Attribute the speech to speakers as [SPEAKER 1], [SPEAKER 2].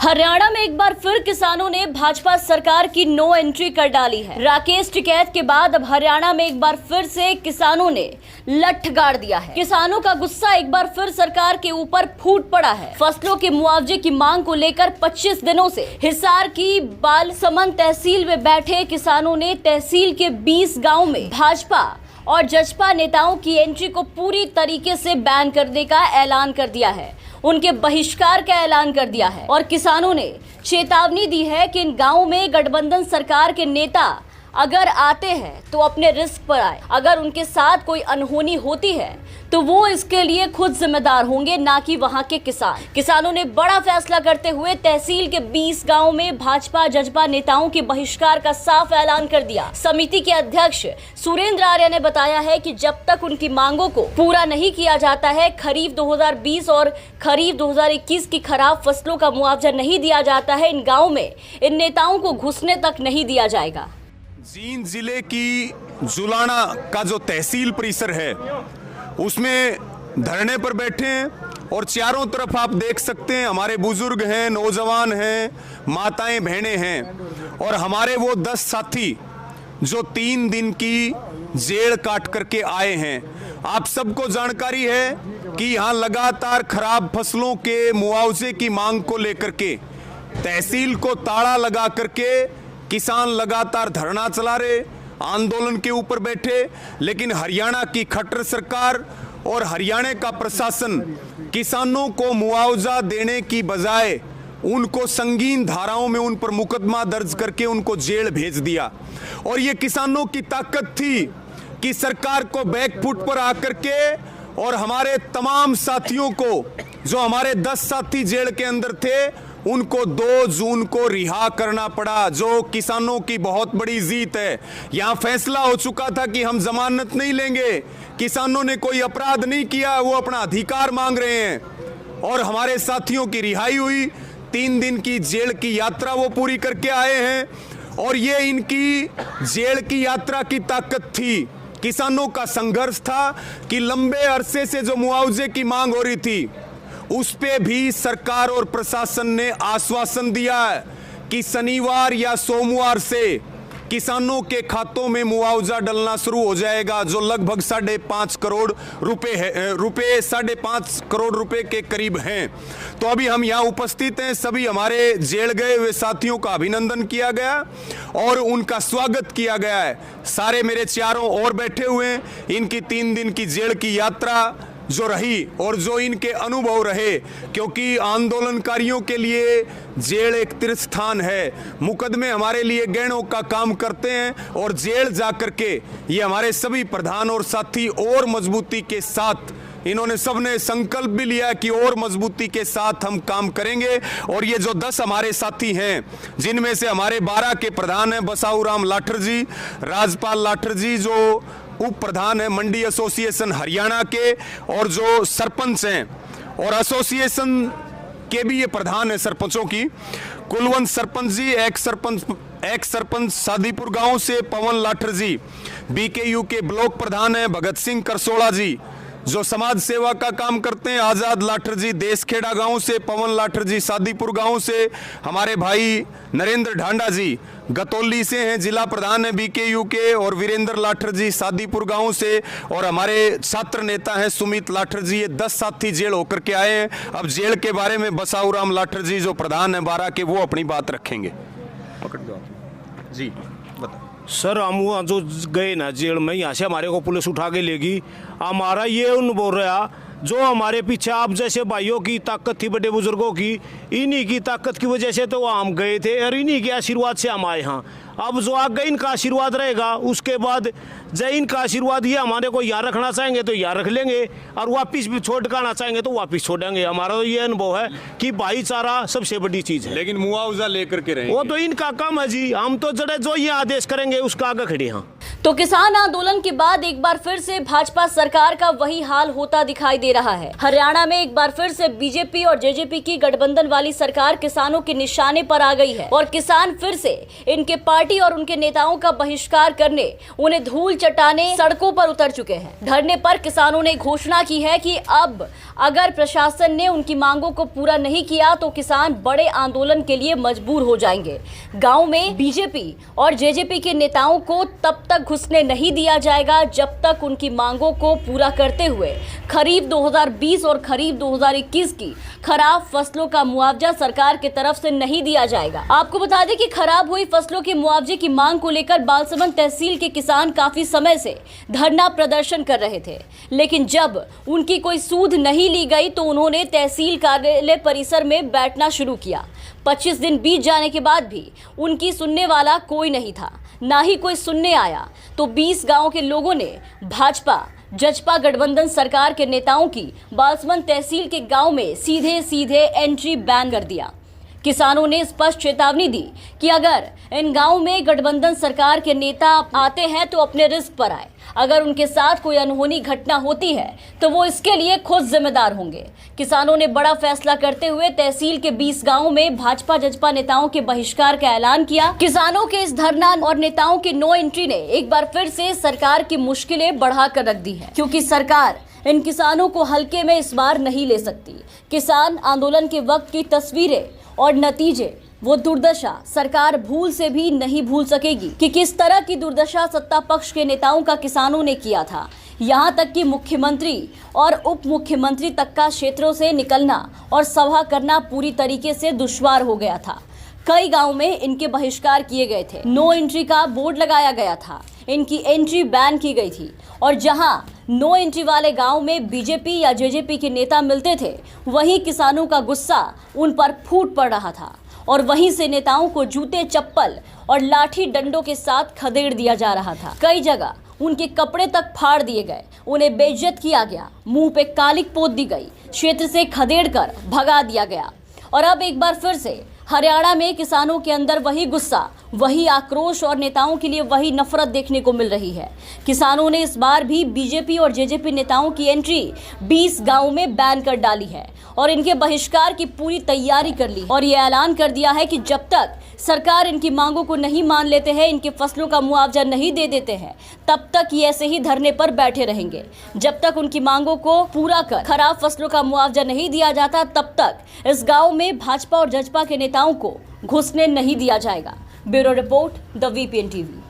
[SPEAKER 1] हरियाणा में एक बार फिर किसानों ने भाजपा सरकार की नो एंट्री कर डाली है। राकेश टिकैत के बाद अब हरियाणा में एक बार फिर से किसानों ने लठ गाड़ दिया है। किसानों का गुस्सा एक बार फिर सरकार के ऊपर फूट पड़ा है। फसलों के मुआवजे की मांग को लेकर 25 दिनों से हिसार की बालसमंद तहसील में बैठे किसानों ने तहसील के 20 गाँव में भाजपा और जजपा नेताओं की एंट्री को पूरी तरीके से बैन करने का ऐलान कर दिया है। उनके बहिष्कार का ऐलान कर दिया है और किसानों ने चेतावनी दी है कि इन गांवों में गठबंधन सरकार के नेता अगर आते हैं तो अपने रिस्क पर आए। अगर उनके साथ कोई अनहोनी होती है तो वो इसके लिए खुद जिम्मेदार होंगे, ना कि वहां के किसान। किसानों ने बड़ा फैसला करते हुए तहसील के 20 गांवों में भाजपा जजपा नेताओं के बहिष्कार का साफ ऐलान कर दिया। समिति के अध्यक्ष सुरेंद्र आर्य ने बताया है कि जब तक उनकी मांगों को पूरा नहीं किया जाता है, खरीफ 2020 और खरीफ 2021 की खराब फसलों का मुआवजा नहीं दिया जाता है, इन गाँव में इन नेताओं को घुसने तक नहीं दिया जाएगा।
[SPEAKER 2] जींद जिले की जुलाना का जो तहसील परिसर है उसमें धरने पर बैठे हैं और चारों तरफ आप देख सकते हैं हमारे बुजुर्ग हैं, नौजवान हैं, माताएं बहनें हैं और हमारे वो 10 साथी जो 3 दिन की जेल काट करके आए हैं। आप सबको जानकारी है कि यहाँ लगातार खराब फसलों के मुआवजे की मांग को लेकर के तहसील को ताला लगा करके किसान लगातार धरना चला रहे, आंदोलन के ऊपर बैठे, लेकिन हरियाणा की खट्टर सरकार और हरियाणा का प्रशासन किसानों को मुआवजा देने की बजाय उनको संगीन धाराओं में उन पर मुकदमा दर्ज करके उनको जेल भेज दिया। और ये किसानों की ताकत थी कि सरकार को बैकफुट पर आकर के और हमारे तमाम साथियों को, जो हमारे 10 साथी जेल के अंदर थे, उनको 2 जून को रिहा करना पड़ा, जो किसानों की बहुत बड़ी जीत है। यहाँ फैसला हो चुका था कि हम जमानत नहीं लेंगे, किसानों ने कोई अपराध नहीं किया, वो अपना अधिकार मांग रहे हैं और हमारे साथियों की रिहाई हुई। 3 दिन की जेल की यात्रा वो पूरी करके आए हैं और ये इनकी जेल की यात्रा की ताकत थी। किसानों का संघर्ष था कि लंबे अरसे से जो मुआवजे की मांग हो रही थी उस पे भी सरकार और प्रशासन ने आश्वासन दिया है कि शनिवार या सोमवार से किसानों के खातों में मुआवजा डलना शुरू हो जाएगा, जो लगभग 5.5 करोड़ रुपए है, 5.5 करोड़ रुपए के करीब हैं। तो अभी हम यहाँ उपस्थित हैं, सभी हमारे जेल गए हुए साथियों का अभिनंदन किया गया और उनका स्वागत किया गया है। सारे मेरे चारों ओर बैठे हुए हैं। इनकी 3 दिन की जेल की यात्रा जो रही और जो इनके अनुभव रहे, क्योंकि आंदोलनकारियों के लिए जेल एक तीर्थ स्थान है। मुकदमे हमारे लिए गहनों का काम करते हैं और जेल जाकर के ये हमारे सभी प्रधान और साथी और मजबूती के साथ, इन्होंने सबने संकल्प भी लिया कि और मजबूती के साथ हम काम करेंगे। और ये जो 10 हमारे साथी हैं, जिनमें से हमारे 12 के प्रधान हैं बसाऊराम लाठर जी, राजपाल लाठर जी जो उप प्रधान है मंडी एसोसिएशन हरियाणा के, और जो सरपंच हैं और एसोसिएशन के भी ये प्रधान है सरपंचों की, कुलवंत सरपंच जी, एक्स सरपंच सादीपुर गांव से पवन लाठर जी, बीकेयू के ब्लॉक प्रधान है भगत सिंह करसोड़ा जी जो समाज सेवा का काम करते हैं, आजाद लाठर जी देसखेड़ा गांव से, पवन लाठर जी सादीपुर गांव से, हमारे भाई नरेंद्र ढांडा जी गतौली से हैं, जिला प्रधान है बीकेयू के, और वीरेंद्र लाठर जी सादीपुर गांव से, और हमारे छात्र नेता हैं सुमित लाठर जी। ये 10 साथी जेल होकर के आए हैं। अब जेल के बारे में बसाऊराम लाठर जी जो प्रधान है 12 के, वो अपनी बात रखेंगे। पकड़ दो जी, बताओ।
[SPEAKER 3] सर, हम वहाँ जो गए ना जेल में, यहाँ से हमारे को पुलिस उठा के लेगी। हमारा ये अनुभव रहा, जो हमारे पीछे आप जैसे भाइयों की ताकत थी, बड़े बुजुर्गों की, इन्हीं की ताकत की वजह से तो हम गए थे और इन्हीं के आशीर्वाद से हम आए यहाँ। अब जो आगे इनका आशीर्वाद रहेगा, उसके बाद जय इनका आशीर्वाद ये हमारे को यहाँ रखना चाहेंगे तो यहाँ रख लेंगे और वापिस भी छोड़ कर आना चाहेंगे तो वापिस छोड़ेंगे। हमारा तो ये अनुभव है कि भाईचारा सबसे बड़ी चीज़ है।
[SPEAKER 2] लेकिन मुआवजा लेकर के रहेंगे,
[SPEAKER 3] वो तो इनका काम है जी। हम तो जड़े जो ये आदेश करेंगे उसका आगे खड़े हैं।
[SPEAKER 1] तो किसान आंदोलन के बाद एक बार फिर से भाजपा सरकार का वही हाल होता दिखाई दे रहा है। हरियाणा में एक बार फिर से बीजेपी और जेजेपी की गठबंधन वाली सरकार किसानों के निशाने पर आ गई है और किसान फिर से इनके पार्टी पार्टी और उनके नेताओं का बहिष्कार करने उन्हें धूल चटाने सड़कों पर उतर चुके हैं। धरने पर किसानों ने घोषणा की है कि अब अगर प्रशासन ने उनकी मांगों को पूरा नहीं किया तो किसान बड़े आंदोलन के लिए मजबूर हो जाएंगे। गांव में बीजेपी और जेजेपी के नेताओं को तब तक घुसने नहीं दिया जाएगा जब तक उनकी मांगों को पूरा करते हुए खरीफ 2020 और खरीफ 2021 की खराब फसलों का मुआवजा सरकार की तरफ से नहीं दिया जाएगा। आपको बता दें कि खराब हुई फसलों के मुआवजे की मांग को लेकर बालसमंद तहसील के किसान काफी समय से धरना प्रदर्शन कर रहे थे, लेकिन जब उनकी कोई सूध नहीं ली गई तो उन्होंने तहसील कार्यालय परिसर में बैठना शुरू किया। 25 दिन बीत जाने के बाद भी उनकी सुनने वाला कोई नहीं था, ना ही कोई सुनने आया। तो 20 गांव के लोगों ने भाजपा जजपा गठबंधन सरकार के नेताओं की बालसमंद तहसील के गांव में सीधे सीधे एंट्री बैन कर दिया। किसानों ने स्पष्ट चेतावनी दी कि अगर इन गांव में गठबंधन सरकार के नेता आते हैं तो अपने रिस्क पर आए। अगर उनके साथ कोई अनहोनी घटना होती है तो वो इसके लिए खुद जिम्मेदार होंगे। किसानों ने बड़ा फैसला करते हुए तहसील के 20 गांवों में भाजपा जजपा नेताओं के बहिष्कार का ऐलान किया। किसानों के इस धरना और नेताओं के नो एंट्री ने एक बार फिर से सरकार की मुश्किलें बढ़ाकर रख दी है, क्योंकि सरकार इन किसानों को हल्के में इस बार नहीं ले सकती। किसान आंदोलन के वक्त की तस्वीरें और नतीजे, वो दुर्दशा सरकार भूल से भी नहीं भूल सकेगी कि किस तरह की दुर्दशा सत्ता पक्ष के नेताओं का किसानों ने किया था। यहाँ तक कि मुख्यमंत्री और उप मुख्यमंत्री तक का क्षेत्रों से निकलना और सभा करना पूरी तरीके से दुश्वार हो गया था। कई गांव में इनके बहिष्कार किए गए थे, नो एंट्री का बोर्ड लगाया गया था, इनकी एंट्री बैन की गई थी। और जहां नो एंट्री वाले गांव में बीजेपी या जेजेपी के नेता मिलते थे, वहीं किसानों का गुस्सा उन पर फूट पड़ रहा था और वहीं से नेताओं को जूते चप्पल और लाठी डंडों के साथ खदेड़ दिया जा रहा था। कई जगह उनके कपड़े तक फाड़ दिए गए, उन्हें बेइज्जत किया गया, मुंह पे कालिक पोत दी गई, क्षेत्र से खदेड़ कर भगा दिया गया। और अब एक बार फिर से हरियाणा में किसानों के अंदर वही गुस्सा, वही आक्रोश और नेताओं के लिए वही नफरत देखने को मिल रही है। किसानों ने इस बार भी बीजेपी और जेजेपी नेताओं की एंट्री 20 गांवों में बैन कर डाली है और इनके बहिष्कार की पूरी तैयारी कर ली और ये ऐलान कर दिया है कि जब तक सरकार इनकी मांगों को नहीं मान लेते हैं, इनके फसलों का मुआवजा नहीं दे देते हैं, तब तक ये ऐसे ही धरने पर बैठे रहेंगे। जब तक उनकी मांगों को पूरा कर खराब फसलों का मुआवजा नहीं दिया जाता, तब तक इस गांव में भाजपा और जजपा के नेताओं को घुसने नहीं दिया जाएगा। Bureau report, the VPN TV.